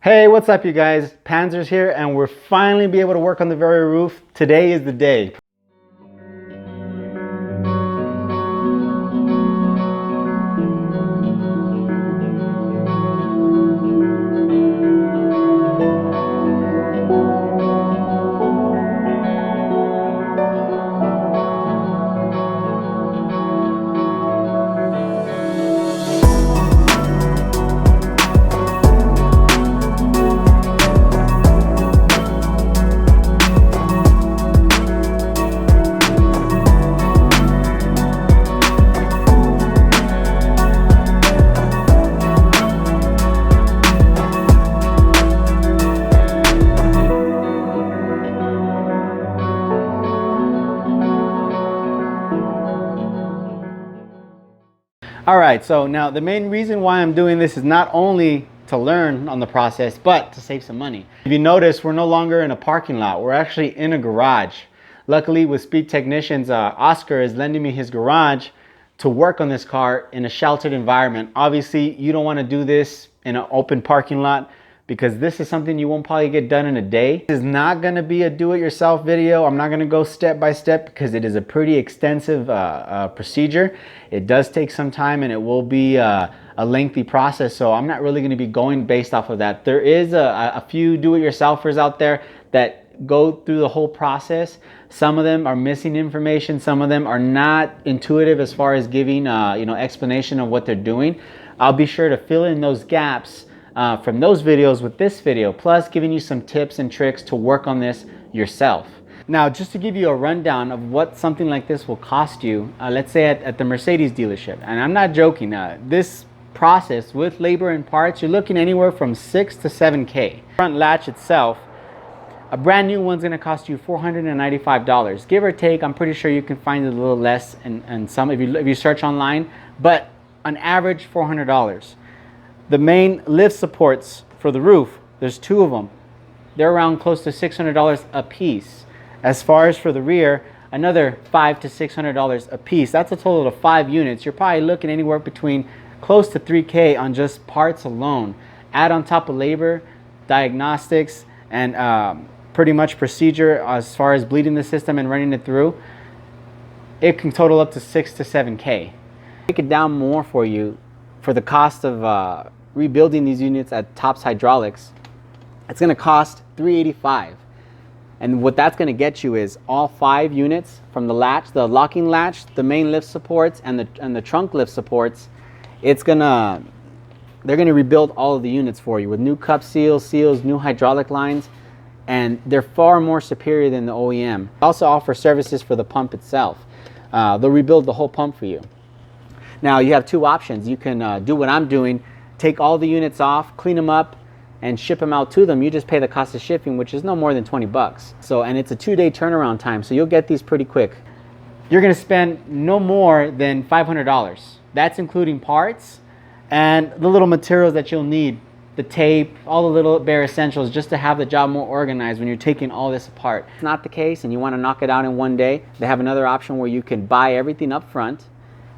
Hey, what's up you guys? Panzer's here and we're finally be able to work on the VARIO roof. Today is the day. All right, so now the main reason why I'm doing this is not only to learn on the process, but to save some money. If you notice, we're no longer in a parking lot. We're actually in a garage. Luckily with Speed Technicians, Oscar is lending me his garage to work on this car in a sheltered environment. Obviously, you don't want to do this in an open parking lot because this is something you won't probably get done in a day. This is not going to be a do-it-yourself video. I'm not going to go step by step because it is a pretty extensive procedure. It does take some time and it will be a lengthy process, so I'm not really going to be going based off of that. There is a few do-it-yourselfers out there that go through the whole process. Some of them are missing information. Some of them are not intuitive as far as giving explanation of what they're doing. I'll be sure to fill in those gaps from those videos with this video, plus giving you some tips and tricks to work on this yourself. Now, just to give you a rundown of what something like this will cost you, let's say at the Mercedes dealership, and I'm not joking, this process with labor and parts, you're looking anywhere from 6 to 7K. Front latch itself, a brand new one's gonna cost you $495. Give or take, I'm pretty sure you can find it a little less and some if you search online, but on average, $400. The main lift supports for the roof, there's two of them. They're around close to $600 a piece. As far as for the rear, another $500 to $600 a piece. That's a total of 5 units. You're probably looking anywhere between close to 3K on just parts alone. Add on top of labor, diagnostics, and pretty much procedure as far as bleeding the system and running it through, it can total up to 6 to 7K. Break it down more for you for the cost of rebuilding these units at Tops Hydraulics. It's going to cost $385, and what that's going to get you is all 5 units from the latch, the locking latch, the main lift supports, and the trunk lift supports. They're going to rebuild all of the units for you with new cup seals, new hydraulic lines, and they're far more superior than the OEM. They also offer services for the pump itself. They'll rebuild the whole pump for you. Now you have 2 options. You can do what I'm doing, take all the units off, clean them up, and ship them out to them. You just pay the cost of shipping, which is no more than 20 bucks. So, and it's a 2-day turnaround time, so you'll get these pretty quick. You're gonna spend no more than $500. That's including parts and the little materials that you'll need, the tape, all the little bare essentials, just to have the job more organized when you're taking all this apart. If it's not the case and you wanna knock it out in one day, they have another option where you can buy everything up front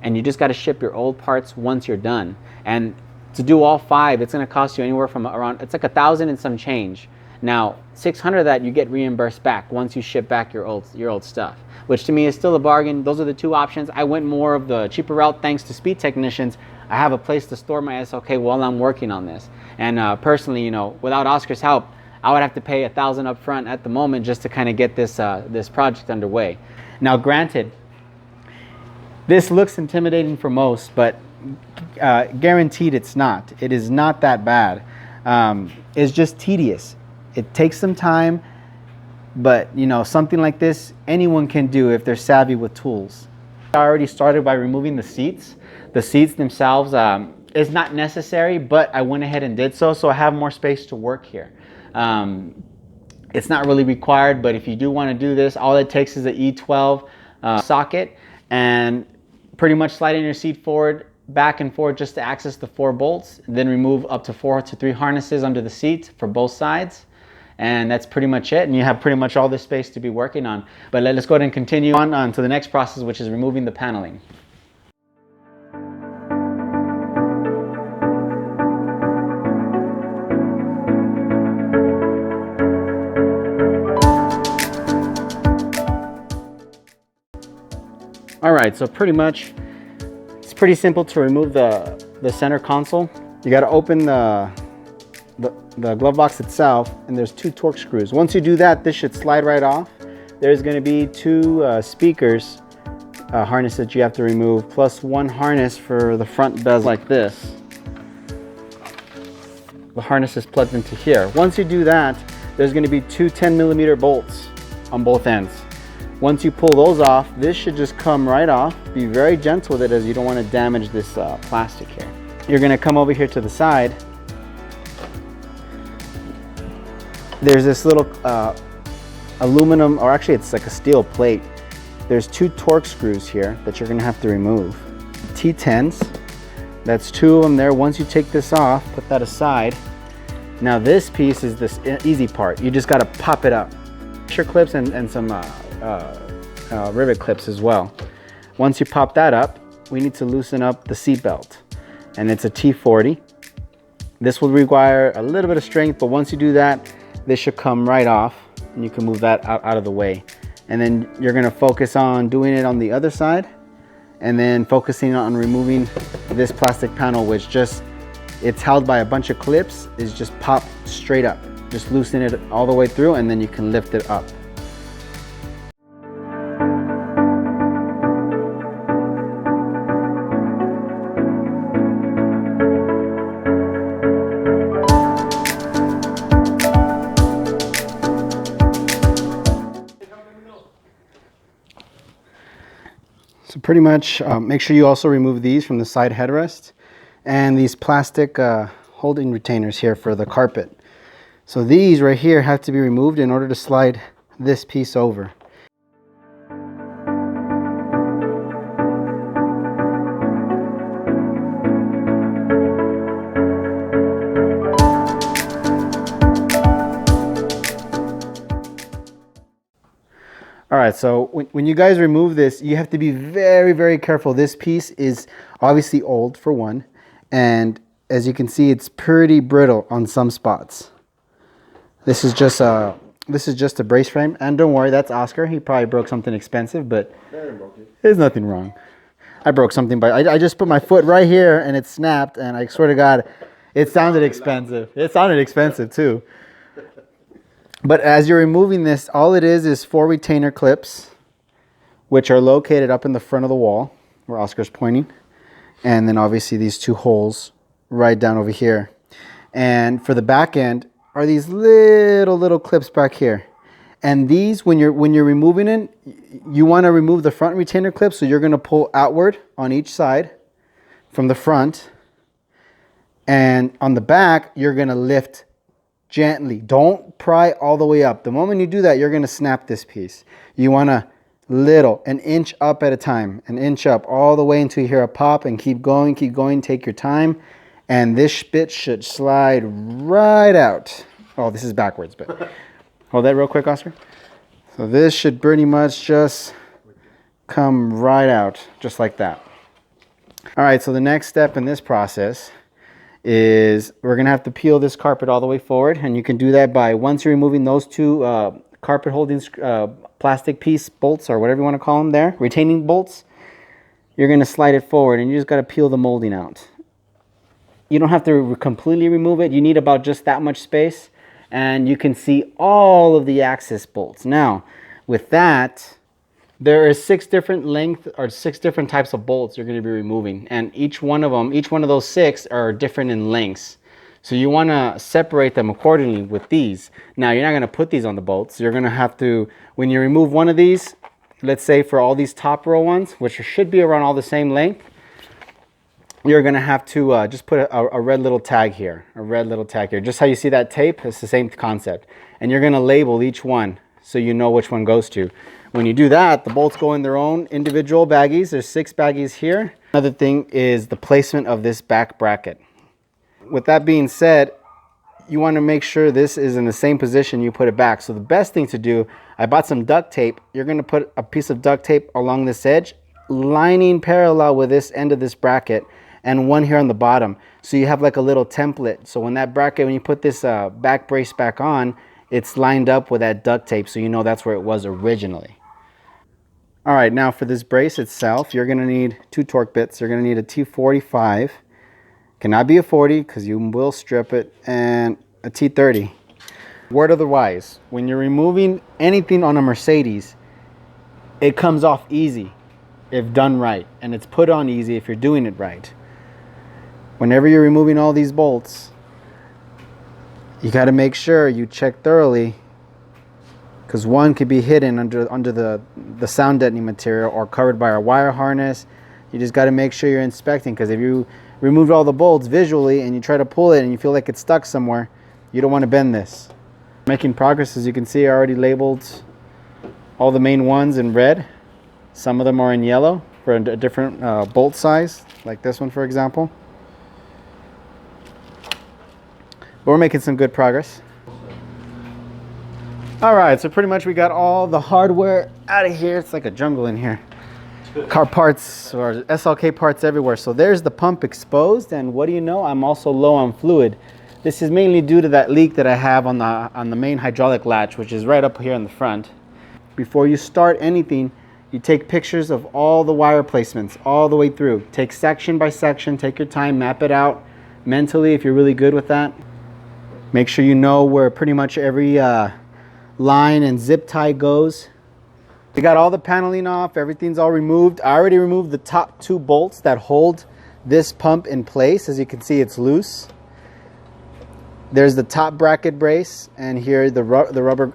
and you just gotta ship your old parts once you're done. And to do all 5, it's going to cost you anywhere from around, it's like $1,000 and some change. Now, $600 of that you get reimbursed back once you ship back your old stuff, which to me is still a bargain. Those are the 2 options. I went more of the cheaper route thanks to Speed Technicians. I have a place to store my SLK while I'm working on this. And personally, without Oscar's help, I would have to pay $1,000 up front at the moment just to kind of get this this project underway. Now, granted, this looks intimidating for most, but guaranteed it's not. It is not that bad. It's just tedious. It takes some time, but something like this anyone can do if they're savvy with tools. I already started by removing the seats. The seats themselves is not necessary, but I went ahead and did so I have more space to work here. It's not really required, but if you do want to do this, all it takes is an E12 socket and pretty much sliding your seat forward, back and forth just to access the 4 bolts, then remove up to 4 to 3 harnesses under the seat for both sides, and that's pretty much it, and you have pretty much all this space to be working on. But let's go ahead and continue on to the next process, which is removing the paneling. All right, so pretty much, it's pretty simple to remove the center console. You got to open the glove box itself, and there's 2 Torx screws. Once you do that, this should slide right off. There's going to be 2 speakers harness that you have to remove, plus 1 harness for the front bezel like this. The harness is plugged into here. Once you do that, there's going to be 2 10mm bolts on both ends. Once you pull those off, this should just come right off. Be very gentle with it, as you don't want to damage this plastic here. You're going to come over here to the side. There's this little aluminum, or actually it's like a steel plate. There's 2 Torx screws here that you're going to have to remove. T10s. That's 2 of them there. Once you take this off, put that aside. Now this piece is this easy part. You just got to pop it up. Pressure clips and some rivet clips as well. Once you pop that up, we need to loosen up the seat belt, and it's a T40. This will require a little bit of strength, but once you do that, this should come right off, and you can move that out of the way. And then you're going to focus on doing it on the other side, and then focusing on removing this plastic panel, which just, it's held by a bunch of clips, is just pop straight up. Just loosen it all the way through, and then you can lift it up. So pretty much make sure you also remove these from the side headrest and these plastic holding retainers here for the carpet. So these right here have to be removed in order to slide this piece over. All right, so when you guys remove this, you have to be very, very careful. This piece is obviously old, for one, and as you can see, it's pretty brittle on some spots. This is just a brace frame, and don't worry, that's Oscar. He probably broke something expensive, but there's nothing wrong. I broke something, but I just put my foot right here and it snapped, and I swear to God, it sounded expensive. It sounded expensive too. But as you're removing this, all it is 4 retainer clips, which are located up in the front of the wall where Oscar's pointing. And then obviously these 2 holes right down over here. And for the back end are these little clips back here. And these, when you're removing it, you want to remove the front retainer clip, so you're going to pull outward on each side from the front. And on the back, you're going to lift gently. Don't pry all the way up. The moment you do that, you're going to snap this piece. You want to an inch up at a time, an inch up all the way until you hear a pop, and keep going, take your time. And this bit should slide right out. Oh, this is backwards, but hold that real quick, Oscar. So this should pretty much just come right out, just like that. All right, so the next step in this process is we're gonna have to peel this carpet all the way forward, and you can do that by, once you're removing those 2 carpet holding plastic piece bolts, or whatever you want to call them there, retaining bolts, you're gonna slide it forward, and you just gotta peel the molding out. You don't have to completely remove it. You need about just that much space, and you can see all of the access bolts. Now, with that, there are 6 different length, or 6 different types of bolts you're going to be removing, and each one of those 6 are different in lengths. So you want to separate them accordingly with these. Now, you're not going to put these on the bolts. You're going to have to, when you remove one of these, let's say for all these top row ones, which should be around all the same length, you're going to have to just put a red little tag here, Just how you see that tape, it's the same concept. And you're going to label each one so you know which one goes to. When you do that, the bolts go in their own individual baggies. There's 6 baggies here. Another thing is the placement of this back bracket. With that being said, you want to make sure this is in the same position you put it back. So the best thing to do, I bought some duct tape. You're going to put a piece of duct tape along this edge, lining parallel with this end of this bracket, and one here on the bottom. So you have like a little template. So when that bracket, when you put this back brace back on, it's lined up with that duct tape, so you know that's where it was originally. All right, now for this brace itself, you're gonna need 2 torque bits. You're gonna need a T45, cannot be a 40 because you will strip it, and a T30. Word of the wise, when you're removing anything on a Mercedes, it comes off easy if done right, and it's put on easy if you're doing it right. Whenever you're removing all these bolts, you got to make sure you check thoroughly, because one could be hidden under the sound deadening material or covered by a wire harness. You just got to make sure you're inspecting, because if you removed all the bolts visually and you try to pull it and you feel like it's stuck somewhere, you don't want to bend this. Making progress. As you can see, I already labeled all the main ones in red. Some of them are in yellow for a different bolt size, like this one for example. But we're making some good progress. All right, so pretty much we got all the hardware out of here. It's like a jungle in here. Car parts or SLK parts everywhere. So there's the pump exposed, and what do you know? I'm also low on fluid. This is mainly due to that leak that I have on the main hydraulic latch, which is right up here in the front. Before you start anything, you take pictures of all the wire placements all the way through. Take section by section, take your time, map it out mentally if you're really good with that. Make sure you know where pretty much every line and zip tie goes. We got all the paneling off, everything's all removed. I already removed the top 2 bolts that hold this pump in place. As you can see, it's loose. There's the top bracket brace, and here the rubber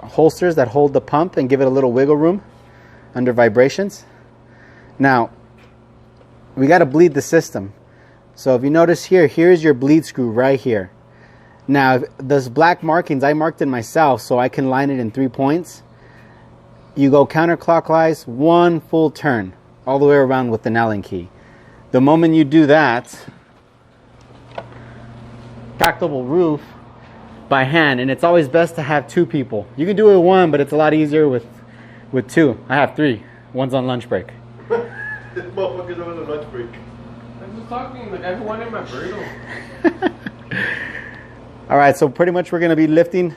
holsters that hold the pump and give it a little wiggle room under vibrations. Now, we got to bleed the system. So if you notice here, here's your bleed screw right here. Now, those black markings, I marked it myself so I can line it in 3 points. You go counterclockwise 1 full turn all the way around with the Allen key. The moment you do that, tractable roof by hand, and it's always best to have 2 people. You can do it with 1, but it's a lot easier with 2. I have 3. One's on lunch break. This motherfucker's on a lunch break. I'm just talking like everyone in my burrito. All right, so pretty much we're going to be lifting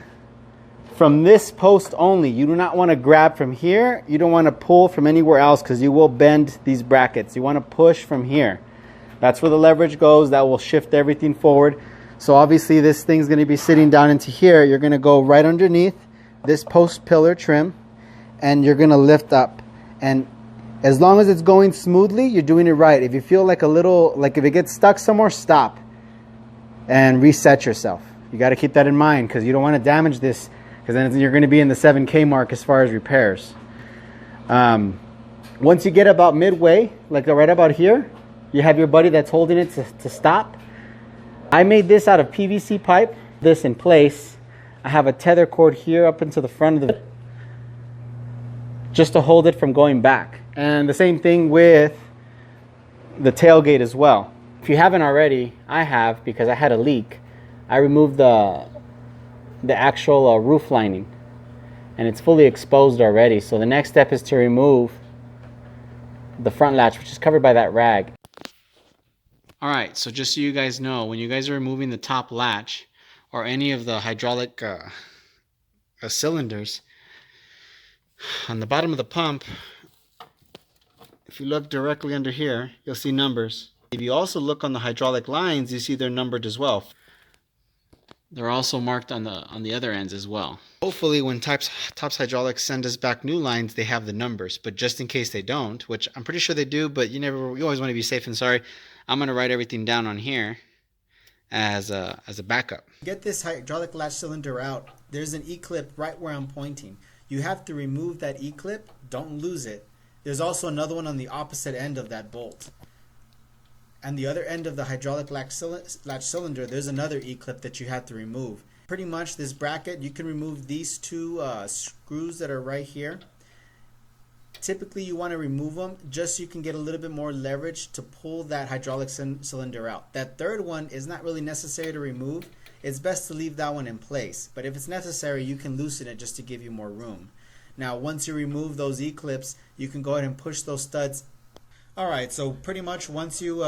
from this post only. You do not want to grab from here. You don't want to pull from anywhere else, because you will bend these brackets. You want to push from here. That's where the leverage goes. That will shift everything forward. So obviously this thing's going to be sitting down into here. You're going to go right underneath this post pillar trim, and you're going to lift up. And as long as it's going smoothly, you're doing it right. If you feel like if it gets stuck somewhere, stop and reset yourself. You got to keep that in mind, because you don't want to damage this, because then you're going to be in the 7K mark as far as repairs. Once you get about midway, like right about here, you have your buddy that's holding it to stop. I made this out of PVC pipe, this in place. I have a tether cord here up into the front of the, just to hold it from going back. And the same thing with the tailgate as well. If you haven't already, I have, because I had a leak. I removed the actual roof lining, and it's fully exposed already. So the next step is to remove the front latch, which is covered by that rag. All right, so just so you guys know, when you guys are removing the top latch or any of the hydraulic cylinders, on the bottom of the pump, if you look directly under here, you'll see numbers. If you also look on the hydraulic lines, you see they're numbered as well. They're also marked on the other ends as well. Hopefully when Tops Hydraulics send us back new lines, they have the numbers, but just in case they don't, which I'm pretty sure they do, but you always want to be safe and sorry, I'm going to write everything down on here as a backup. Get this hydraulic latch cylinder out. There's an E-clip right where I'm pointing. You have to remove that E-clip. Don't lose it. There's also another one on the opposite end of that bolt. And the other end of the hydraulic latch cylinder, there's another E-clip that you have to remove. Pretty much this bracket, you can remove these 2 screws that are right here. Typically you want to remove them just so you can get a little bit more leverage to pull that hydraulic cylinder out. That third one is not really necessary to remove. It's best to leave that one in place, but if it's necessary, you can loosen it just to give you more room. Now once you remove those E-clips, you can go ahead and push those studs. Alright, so pretty much once you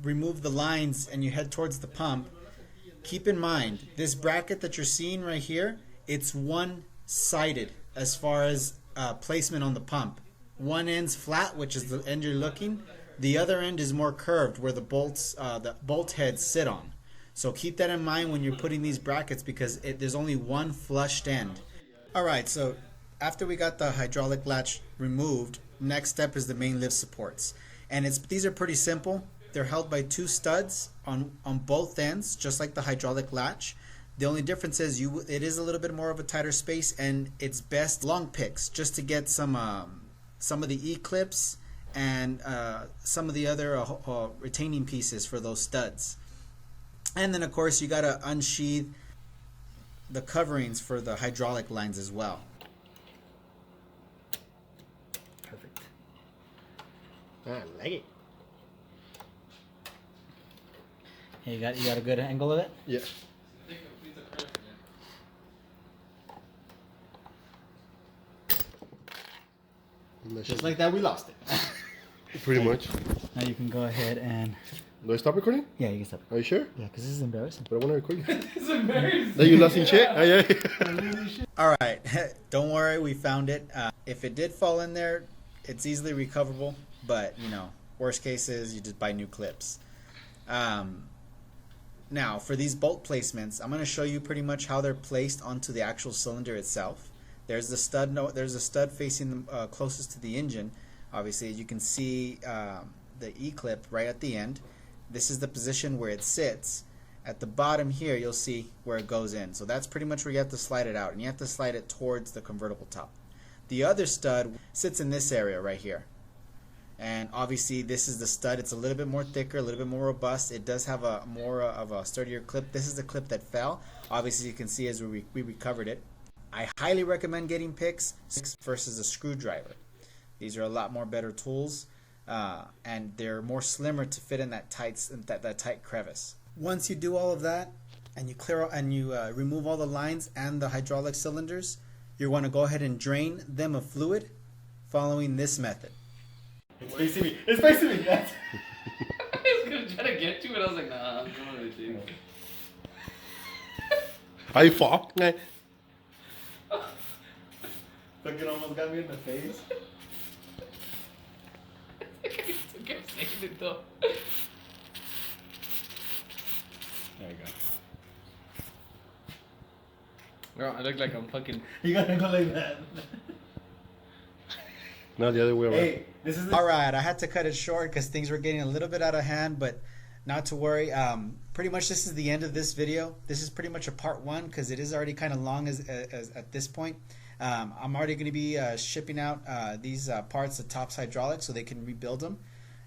remove the lines and you head towards the pump, keep in mind this bracket that you're seeing right here, it's one-sided as far as placement on the pump. One end's flat, which is the end you're looking. The other end is more curved, where the bolt heads sit on. So keep that in mind when you're putting these brackets, because there's only one flushed end. Alright, so after we got the hydraulic latch removed, next step is the main lift supports. And these are pretty simple. They're held by two studs on both ends, just like the hydraulic latch. The only difference is it is a little bit more of a tighter space, and it's best long picks just to get some of the E-clips and some of the other retaining pieces for those studs. And then of course you got to unsheath the coverings for the hydraulic lines as well. Perfect. I like it. Hey, you got a good angle of it? Yeah. Just like that, we lost it. Pretty much. Now you can go ahead and... Do I stop recording? Yeah, you can stop. Are you sure? Yeah, because this is embarrassing. But I want to record you. It's embarrassing. That you lost in shit? Oh, yeah. Alright, don't worry, we found it. If it did fall in there, it's easily recoverable. But, you know, worst case is you just buy new clips. Now, for these bolt placements, I'm going to show you pretty much how they're placed onto the actual cylinder itself. There's the stud. There's a stud facing closest to the engine. Obviously, you can see the E-clip right at the end. This is the position where it sits. At the bottom here, you'll see where it goes in. So that's pretty much where you have to slide it out, and you have to slide it towards the convertible top. The other stud sits in this area right here. And obviously this is the stud. It's a little bit more thicker, a little bit more robust. It does have a more of a sturdier clip. This is the clip that fell. Obviously you can see as we recovered it. I highly recommend getting picks versus a screwdriver. These are a lot more better tools, and they're more slimmer to fit in that tight crevice. Once you do all of that, and you remove all the lines and the hydraulic cylinders, you want to go ahead and drain them of fluid, following this method. It's facing me. It's facing me. I was gonna try to get to it. I was like, nah, I'm going with you. I fall. Fucking almost got me in the face. I kept saying it though. There you go. Girl, I look like I'm fucking. You gotta go like that. No, the other way around. Hey, this is alright. I had to cut it short because things were getting a little bit out of hand, but not to worry. Pretty much this is the end of this video. This is pretty much a part one because it is already kind of long as at this point. I'm already going to be shipping out these parts to Tops Hydraulics so they can rebuild them.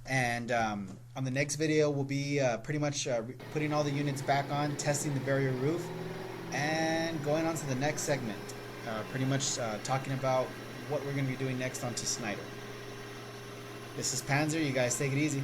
And on the next video, we'll be pretty much putting all the units back on, testing the VARIO roof, and going on to the next segment. Pretty much talking about what we're going to be doing next onto Snyder. This is Panzer. You guys take it easy.